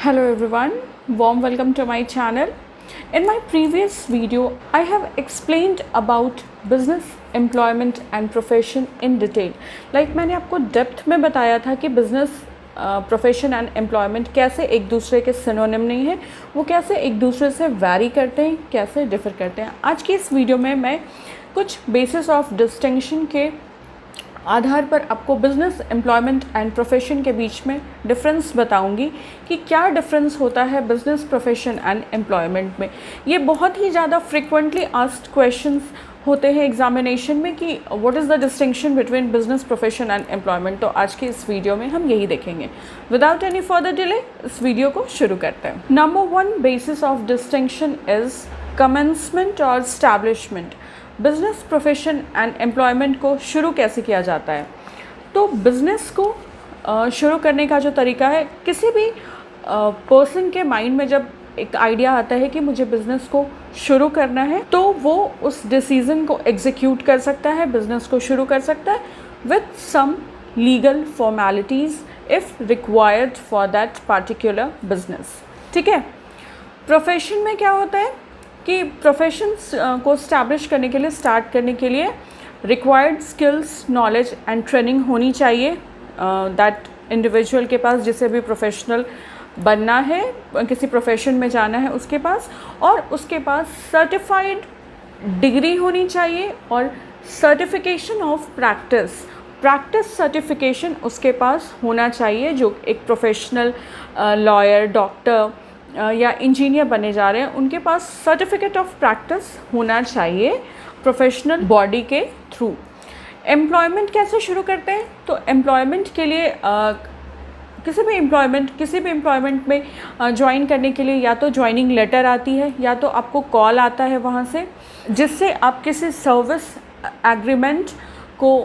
Hello everyone, warm welcome to my channel. In my previous video, I have explained about business, employment and profession in detail. Like मैंने आपको depth में बताया था कि business, profession and employment कैसे एक दूसरे के सिनोनिम नहीं है, वो कैसे एक दूसरे से वैरी करते हैं, कैसे डिफर करते हैं। आज की इस वीडियो में मैं कुछ बेसिस ऑफ डिस्टिंक्शन के आधार पर आपको बिज़नेस, एम्प्लॉयमेंट एंड प्रोफेशन के बीच में डिफरेंस बताऊंगी कि क्या डिफरेंस होता है बिज़नेस, प्रोफेशन एंड एम्प्लॉयमेंट में। ये बहुत ही ज़्यादा फ्रिक्वेंटली आस्क्ड क्वेश्चंस होते हैं एग्जामिनेशन में कि what is the distinction between business, profession and employment. तो आज की इस वीडियो में हम यही देखेंगे। विदाउट एनी फर्दर डिले इस वीडियो को शुरू करते हैं। Number one basis of distinction is commencement और establishment. Business, profession and employment को शुरू कैसे किया जाता है? तो बिज़नेस को शुरू करने का जो तरीका है, किसी भी पर्सन के माइंड में जब एक आइडिया आता है कि मुझे बिज़नेस को शुरू करना है, तो वो उस डिसीज़न को एग्जीक्यूट कर सकता है, बिज़नेस को शुरू कर सकता है with some legal formalities if required for that particular business. ठीक है। प्रोफेशन में क्या होता है कि प्रोफेशंस को स्टैब्लिश करने के लिए, स्टार्ट करने के लिए required skills, knowledge and training होनी चाहिए दैट इंडिविजुअल के पास, जिसे भी प्रोफेशनल बनना है, किसी प्रोफेशन में जाना है उसके पास, और उसके पास सर्टिफाइड डिग्री होनी चाहिए और सर्टिफिकेशन ऑफ प्रैक्टिस सर्टिफिकेशन उसके पास होना चाहिए। जो एक प्रोफेशनल लॉयर, डॉक्टर या इंजीनियर बने जा रहे हैं, उनके पास सर्टिफिकेट ऑफ प्रैक्टिस होना चाहिए प्रोफेशनल बॉडी के थ्रू। एम्प्लॉयमेंट कैसे शुरू करते हैं? तो एम्प्लॉयमेंट के लिए किसी भी एम्प्लॉयमेंट में ज्वाइन करने के लिए या तो ज्वाइनिंग लेटर आती है या तो आपको कॉल आता है वहाँ से, जिससे आप किसी सर्विस एग्रीमेंट को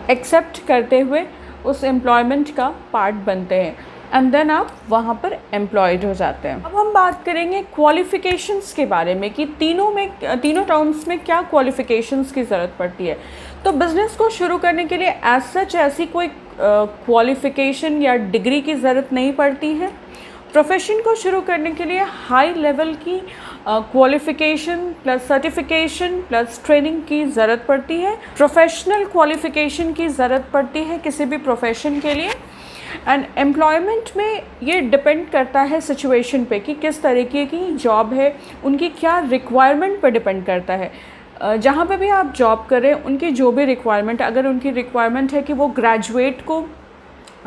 एक्सेप्ट करते हुए उस एम्प्लॉयमेंट का पार्ट बनते हैं एंड देन आप वहाँ पर एम्प्लॉयड हो जाते हैं। अब हम बात करेंगे क्वालिफ़िकेशंस के बारे में कि तीनों टर्म्स में क्या क्वालिफ़िकेशंस की ज़रूरत पड़ती है। तो बिज़नेस को शुरू करने के लिए एज सच ऐसी कोई क्वालिफ़िकेशन या डिग्री की ज़रूरत नहीं पड़ती है। प्रोफेशन को शुरू करने के लिए हाई लेवल की qualification plus certification plus training की ज़रूरत पड़ती है। प्रोफेशनल क्वालिफ़िकेशन की ज़रूरत पड़ती है किसी भी प्रोफेशन के लिए। एंड एम्प्लॉयमेंट में ये डिपेंड करता है सिचुएशन पे कि किस तरीके की जॉब है, उनकी क्या रिक्वायरमेंट पर डिपेंड करता है। जहाँ पे भी आप जॉब करें, उनकी जो भी रिक्वायरमेंट, अगर उनकी रिक्वायरमेंट है कि वो ग्रेजुएट को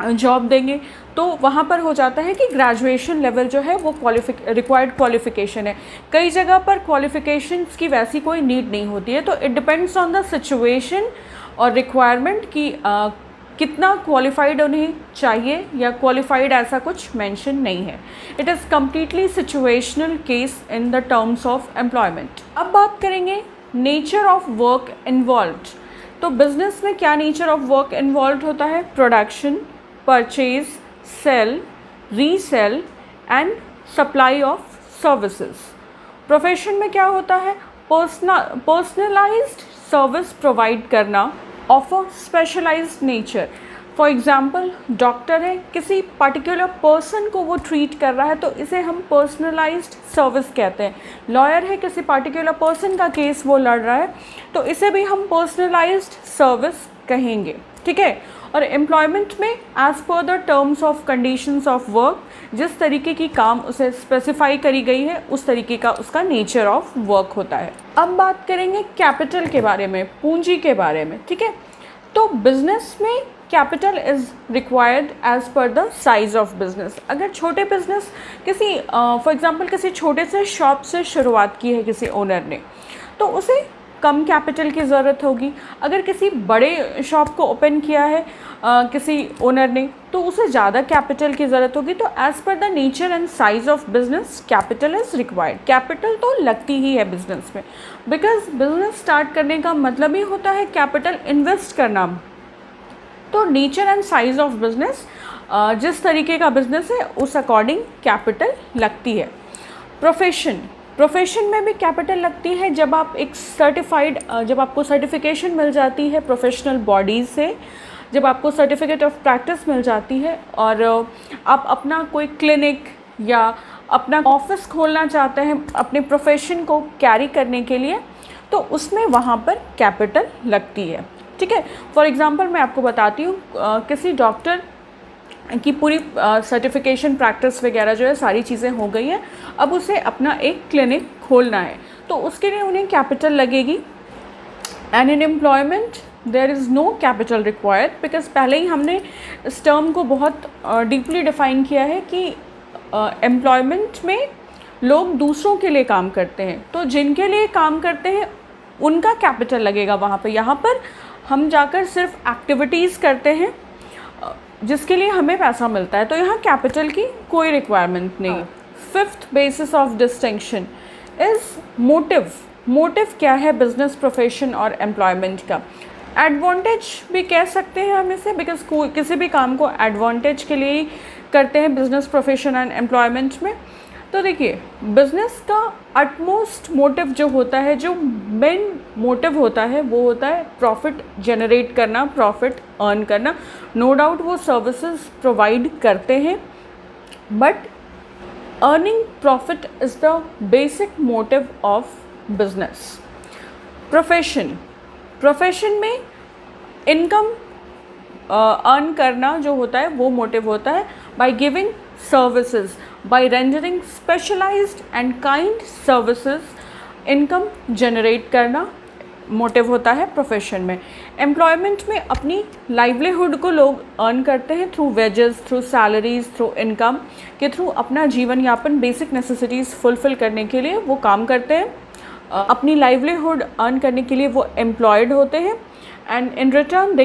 जॉब देंगे, तो वहाँ पर हो जाता है कि ग्रेजुएशन लेवल जो है वो रिक्वायर्ड क्वालिफ़िकेशन है। कई जगह पर क्वालिफ़िकेशंस की वैसी कोई नीड नहीं होती है। तो it depends on the situation और रिक्वायरमेंट की कितना क्वालिफाइड उन्हें चाहिए या क्वालिफाइड ऐसा कुछ मेंशन नहीं है। It is completely situational case in the terms of employment. अब बात करेंगे नेचर ऑफ वर्क इन्वॉल्व्ड। तो बिजनेस में क्या नेचर ऑफ वर्क इन्वॉल्व होता है? Production, purchase, sale, resale and supply of services. Profession में क्या होता है? पर्सनलाइज्ड सर्विस प्रोवाइड करना of a specialised nature. For example, doctor है, किसी पर्टिकुलर पर्सन को वो ट्रीट कर रहा है, तो इसे हम पर्सनलाइज्ड सर्विस कहते हैं। लॉयर है, किसी पर्टिकुलर पर्सन का केस वो लड़ रहा है, तो इसे भी हम पर्सनलाइज्ड सर्विस कहेंगे। ठीक है। और एम्प्लॉयमेंट में as per the terms of conditions of work, जिस तरीके की काम उसे स्पेसिफाई करी गई है, उस तरीके का उसका नेचर ऑफ वर्क होता है। अब बात करेंगे कैपिटल के बारे में, पूंजी के बारे में। ठीक है। तो बिजनेस में capital is required as per the size of business. अगर छोटे बिजनेस किसी फॉर एग्ज़ाम्पल किसी छोटे से शॉप से शुरुआत की है किसी ओनर ने, तो उसे कम कैपिटल की ज़रूरत होगी। अगर किसी बड़े शॉप को ओपन किया है किसी ओनर ने, तो उसे ज़्यादा कैपिटल की ज़रूरत होगी। तो as per the nature and size of business capital is required. Capital तो लगती ही है बिजनेस में, बिकॉज बिजनेस स्टार्ट करने का मतलब ही होता है कैपिटल इन्वेस्ट करना। तो nature and size of business, जिस तरीके का बिजनेस है उस अकॉर्डिंग कैपिटल लगती है। प्रोफेशन में भी कैपिटल लगती है जब आप एक जब आपको सर्टिफिकेशन मिल जाती है प्रोफेशनल बॉडीज़ से, जब आपको सर्टिफिकेट ऑफ प्रैक्टिस मिल जाती है और आप अपना कोई क्लिनिक या अपना ऑफिस खोलना चाहते हैं अपने प्रोफेशन को कैरी करने के लिए, तो उसमें वहाँ पर कैपिटल लगती है, ठीक है। फॉर एग्ज़ाम्पल मैं आपको बताती हूँ, किसी डॉक्टर की पूरी सर्टिफिकेशन प्रैक्टिस वगैरह जो है सारी चीज़ें हो गई हैं, अब उसे अपना एक क्लिनिक खोलना है, तो उसके लिए उन्हें कैपिटल लगेगी। And in employment there is no capital required, because पहले ही हमने इस टर्म को बहुत डीपली डिफ़ाइन किया है कि एम्प्लॉयमेंट में लोग दूसरों के लिए काम करते हैं, तो जिनके लिए काम करते हैं उनका कैपिटल लगेगा वहाँ पे। यहाँ पर हम जाकर सिर्फ एक्टिविटीज़ करते हैं जिसके लिए हमें पैसा मिलता है, तो यहाँ कैपिटल की कोई रिक्वायरमेंट नहीं। Fifth basis of distinction is motive. Motive क्या है बिजनेस प्रोफेशन और एम्प्लॉयमेंट का? एडवांटेज भी कह सकते हैं हम इसे, बिकॉज किसी भी काम को एडवांटेज के लिए ही करते हैं बिजनेस प्रोफेशन एंड एम्प्लॉयमेंट में। तो देखिए, बिजनेस का अटमोस्ट मोटिव जो होता है, जो मेन मोटिव होता है, वो होता है प्रॉफिट जनरेट करना, प्रॉफिट अर्न करना। नो डाउट वो सर्विसेज प्रोवाइड करते हैं, but earning profit is the basic motive of business. Profession में इनकम अर्न करना जो होता है वो मोटिव होता है। By giving services, by rendering specialised and kind services, income generate करना मोटिव होता है प्रोफेशन में। एम्प्लॉयमेंट में अपनी लाइवलीहुड को लोग अर्न करते हैं through wages, through salaries, through income के थ्रू अपना जीवन यापन, बेसिक नेसेसिटीज़ फुलफ़िल करने के लिए वो काम करते हैं। अपनी लाइवलीहुड अर्न करने के लिए वो एम्प्लॉयड होते हैं, and in return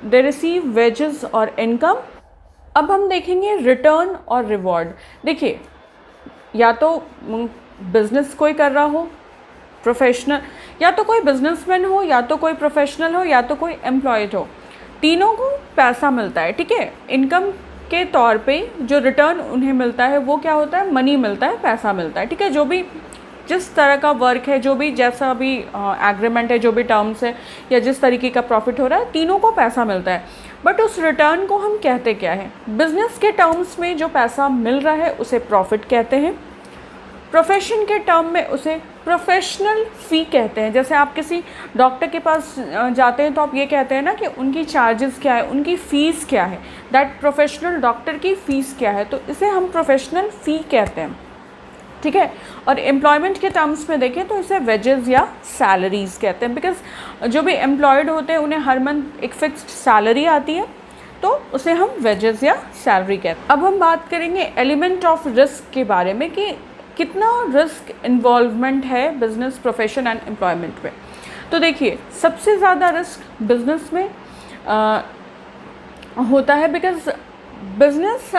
they receive wages और इनकम। अब हम देखेंगे रिटर्न और रिवॉर्ड। देखिए, या तो बिज़नेस कोई कर रहा हो प्रोफेशनल, या तो कोई बिजनेसमैन हो, या तो कोई प्रोफेशनल हो, या तो कोई एम्प्लॉयड हो, तीनों को पैसा मिलता है, ठीक है। इनकम के तौर पे जो रिटर्न उन्हें मिलता है वो क्या होता है? मनी मिलता है, पैसा मिलता है, ठीक है। जो भी जिस तरह का वर्क है, जो भी जैसा भी एग्रीमेंट है, जो भी टर्म्स है, या जिस तरीके का प्रॉफिट हो रहा है, तीनों को पैसा मिलता है। बट उस रिटर्न को हम कहते क्या है? बिजनेस के टर्म्स में जो पैसा मिल रहा है उसे प्रॉफिट कहते हैं। प्रोफेशन के टर्म में उसे प्रोफेशनल फ़ी कहते हैं। जैसे आप किसी डॉक्टर के पास जाते हैं तो आप ये कहते हैं ना कि उनकी चार्जेस क्या है, उनकी फ़ीस क्या है, दैट प्रोफेशनल डॉक्टर की फ़ीस क्या है, तो इसे हम प्रोफेशनल फ़ी कहते हैं, ठीक है। और एम्प्लॉयमेंट के टर्म्स में देखें तो इसे वेजेस या सैलरीज़ कहते हैं, बिकॉज जो भी एम्प्लॉयड होते हैं उन्हें हर मंथ एक फिक्स्ड सैलरी आती है, तो उसे हम वेजेस या सैलरी कहते हैं। अब हम बात करेंगे एलिमेंट ऑफ रिस्क के बारे में कि कितना रिस्क इन्वॉल्वमेंट है बिजनेस, प्रोफेशन एंड एम्प्लॉयमेंट में। तो देखिए, सबसे ज़्यादा रिस्क बिजनेस में होता है, बिकॉज बिजनेस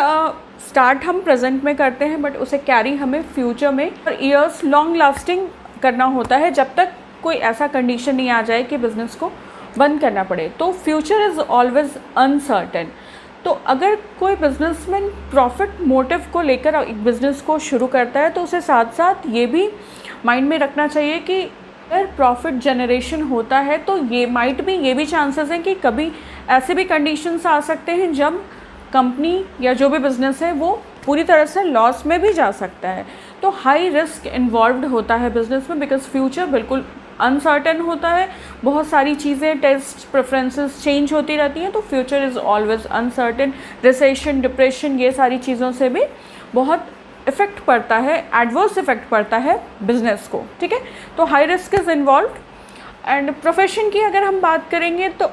स्टार्ट हम प्रेजेंट में करते हैं, बट उसे कैरी हमें फ्यूचर में और ईयर्स लॉन्ग लास्टिंग करना होता है, जब तक कोई ऐसा कंडीशन नहीं आ जाए कि बिज़नेस को बंद करना पड़े। तो फ्यूचर इज़ ऑलवेज अनसर्टेन। तो अगर कोई बिजनेसमैन प्रॉफिट मोटिव को लेकर एक बिज़नेस को शुरू करता है, तो उसे साथ साथ ये भी माइंड में रखना चाहिए कि अगर प्रॉफिट जनरेशन होता है तो ये भी चांसेस हैं कि कभी ऐसे भी कंडीशंस आ सकते हैं जब कंपनी या जो भी बिज़नेस है वो पूरी तरह से लॉस में भी जा सकता है। तो हाई रिस्क इन्वॉल्व्ड होता है बिज़नेस में, बिकॉज फ्यूचर बिल्कुल अनसर्टेन होता है। बहुत सारी चीज़ें, टेस्ट प्रेफरेंसेस चेंज होती रहती हैं, तो future is always uncertain. Recession, depression, ये सारी चीज़ों से भी बहुत इफ़ेक्ट पड़ता है, एडवर्स इफ़ेक्ट पड़ता है बिज़नेस को, ठीक है। तो high risk is involved. And profession की अगर हम बात करेंगे तो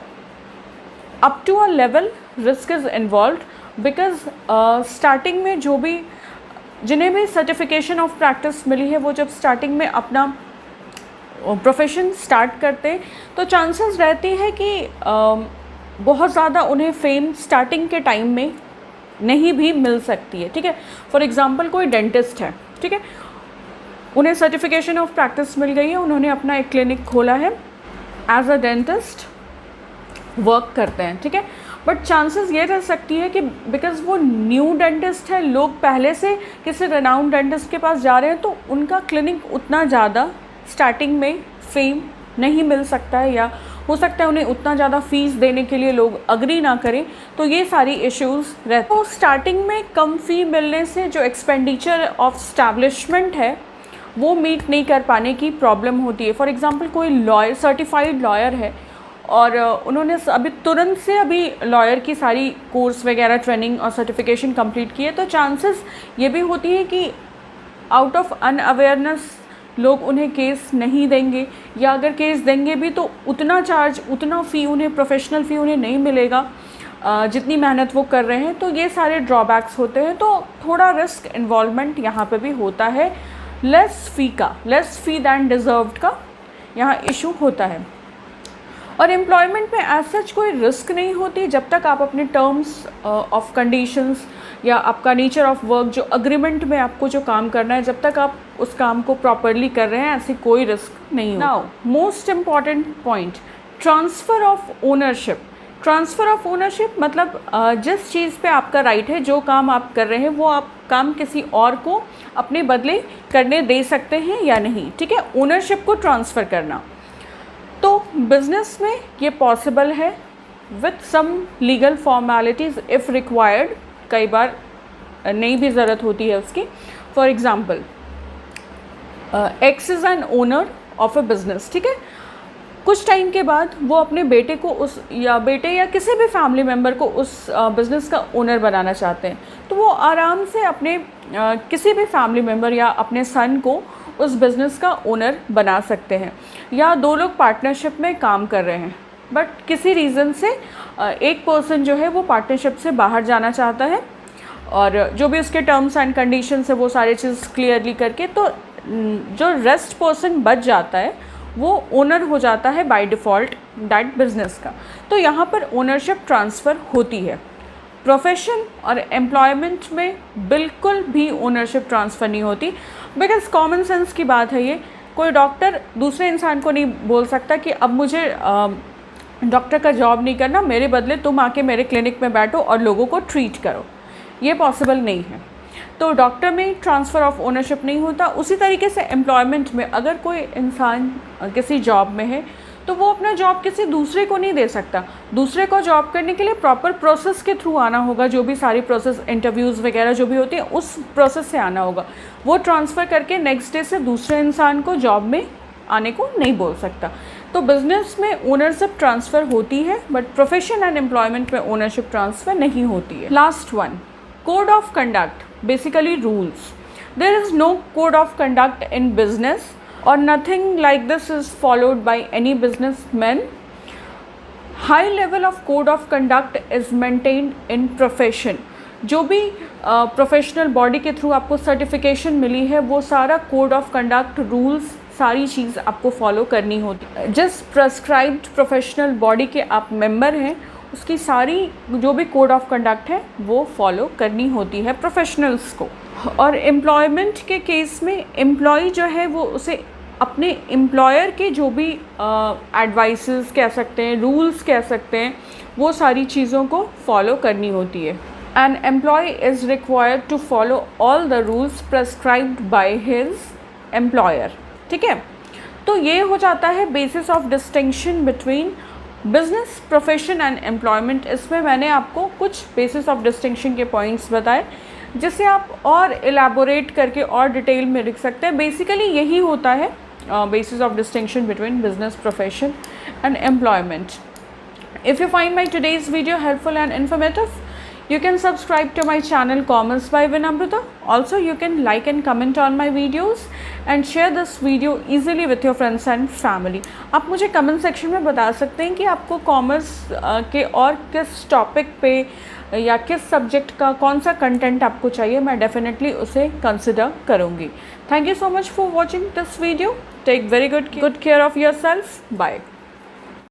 up to a level risk is involved, because starting में जिन्हें भी सर्टिफिकेशन ऑफ प्रैक्टिस मिली है, वो जब स्टार्टिंग में अपना प्रोफेशन स्टार्ट करते हैं तो चांसेस रहती है कि बहुत ज़्यादा उन्हें फेम स्टार्टिंग के टाइम में नहीं भी मिल सकती है, ठीक है। फॉर एग्ज़ाम्पल कोई डेंटिस्ट है, ठीक है, उन्हें सर्टिफिकेशन ऑफ प्रैक्टिस मिल गई है, उन्होंने अपना एक क्लिनिक खोला है, एज अ डेंटिस्ट वर्क करते हैं, ठीक है। बट चांसेस ये रह सकती है कि बिकॉज़ वो न्यू डेंटिस्ट है, लोग पहले से किसी रेनाउंड डेंटिस्ट के पास जा रहे हैं, तो उनका क्लिनिक उतना ज़्यादा स्टार्टिंग में फेम नहीं मिल सकता है, या हो सकता है उन्हें उतना ज़्यादा फ़ीस देने के लिए लोग अग्री ना करें, तो ये सारी इश्यूज़ रहते। तो स्टार्टिंग में कम फ़ी मिलने से जो एक्सपेंडिचर ऑफ स्टैब्लिशमेंट है वो मीट नहीं कर पाने की प्रॉब्लम होती है। फॉर एग्ज़ाम्पल कोई लॉयर, सर्टिफाइड लॉयर है और उन्होंने अभी तुरंत से अभी लॉयर की सारी कोर्स वगैरह ट्रेनिंग और सर्टिफिकेशन कंप्लीट की है, तो चांसेस ये भी होती है कि आउट ऑफ अनअवेयरनेस लोग उन्हें केस नहीं देंगे, या अगर केस देंगे भी तो उतना चार्ज, उतना फ़ी उन्हें, प्रोफेशनल फ़ी उन्हें नहीं मिलेगा जितनी मेहनत वो कर रहे हैं। तो ये सारे ड्रॉबैक्स होते हैं, तो थोड़ा रिस्क इन्वॉल्वमेंट यहाँ पे भी होता है। लेस फ़ी दैन डिज़र्व्ड का यहाँ इशू होता है। और एम्प्लॉयमेंट में एज सच कोई रिस्क नहीं होती जब तक आप अपने टर्म्स ऑफ कंडीशंस या आपका नेचर ऑफ वर्क, जो अग्रीमेंट में आपको जो काम करना है, जब तक आप उस काम को प्रॉपरली कर रहे हैं, ऐसी कोई रिस्क नहीं हो। Now most important point, transfer of ownership. Transfer of ownership मतलब जिस चीज़ पे आपका राइट है, जो काम आप कर रहे हैं वो आप काम किसी और को अपने बदले करने दे सकते हैं या नहीं, ठीक है, ओनरशिप को ट्रांसफ़र करना। तो बिज़नेस में ये पॉसिबल है with some legal formalities if required, कई बार नहीं भी ज़रूरत होती है उसकी। For example X is an owner of a business, ठीक है, कुछ टाइम के बाद वो अपने बेटे को उस, या बेटे या किसी भी फैमिली मेम्बर को उस बिज़नेस का ओनर बनाना चाहते हैं, तो वो आराम से अपने किसी भी फैमिली मेम्बर या अपने सन को उस बिज़नेस का ओनर बना सकते हैं। या दो लोग पार्टनरशिप में काम कर रहे हैं, बट किसी रीज़न से एक पर्सन जो है वो पार्टनरशिप से बाहर जाना चाहता है, और जो भी उसके टर्म्स एंड कंडीशंस है वो सारी चीज़ क्लियरली करके, तो जो रेस्ट पर्सन बच जाता है वो ओनर हो जाता है बाय डिफ़ॉल्ट दैट बिज़नेस का। तो यहाँ पर ओनरशिप ट्रांसफ़र होती है। प्रोफेशन और एम्प्लॉयमेंट में बिल्कुल भी ओनरशिप ट्रांसफ़र नहीं होती, बिकॉज़ कॉमन सेंस की बात है ये। कोई डॉक्टर दूसरे इंसान को नहीं बोल सकता कि अब मुझे डॉक्टर का जॉब नहीं करना, मेरे बदले तुम आके मेरे क्लिनिक में बैठो और लोगों को ट्रीट करो, ये पॉसिबल नहीं है। तो डॉक्टर में ट्रांसफ़र ऑफ ओनरशिप नहीं होता। उसी तरीके से एम्प्लॉयमेंट में अगर कोई इंसान किसी जॉब में है तो वो अपना जॉब किसी दूसरे को नहीं दे सकता। दूसरे को जॉब करने के लिए प्रॉपर प्रोसेस के थ्रू आना होगा, जो भी सारी प्रोसेस, इंटरव्यूज़ वगैरह जो भी होती हैं, उस प्रोसेस से आना होगा। वो ट्रांसफ़र करके नेक्स्ट डे से दूसरे इंसान को जॉब में आने को नहीं बोल सकता। तो बिज़नेस में ओनरशिप ट्रांसफ़र होती है, बट प्रोफेशन एंड एम्प्लॉयमेंट में ओनरशिप ट्रांसफ़र नहीं होती है। Last one, code of conduct, basically rules. There is no code of conduct in business, or nothing like this is followed by any businessman. High level of code of conduct is maintained in profession. जो भी professional body के through आपको certification मिली है, वो सारा code of conduct, rules, सारी चीज़ आपको follow करनी होती है। जिस प्रेस्क्राइब्ड प्रोफेशनल बॉडी के आप मेंबर हैं, उसकी सारी जो भी कोड ऑफ कंडक्ट है वो फॉलो करनी होती है प्रोफेशनल्स को। और एम्प्लॉयमेंट के केस में एम्प्लॉय जो है वो उसे अपने एम्प्लॉयर के जो भी एडवाइसेस कह सकते हैं, रूल्स कह सकते हैं, वो सारी चीज़ों को फॉलो करनी होती है। An employee is required to follow all the rules prescribed by his employer, ठीक है। तो ये हो जाता है basis of distinction between business, profession and employment. इसमें मैंने आपको कुछ बेसिस ऑफ डिस्टिंक्शन के पॉइंट्स बताए, जिसे आप और एलैबोरेट करके और डिटेल में लिख सकते हैं। बेसिकली यही होता है basis of distinction between business, profession and employment. If you find my today's video helpful and informative, you can subscribe to my channel Commerce by Vinamrita. Also, you can like and comment on my videos and share this video easily with your friends and family. आप मुझे comment section में बता सकते हैं कि आपको commerce के और किस टॉपिक पे या किस सब्जेक्ट का कौन सा कंटेंट आपको चाहिए, मैं डेफिनेटली उसे कंसिडर करूँगी। Thank you so much for watching this video. Take very good care of yourself. Bye.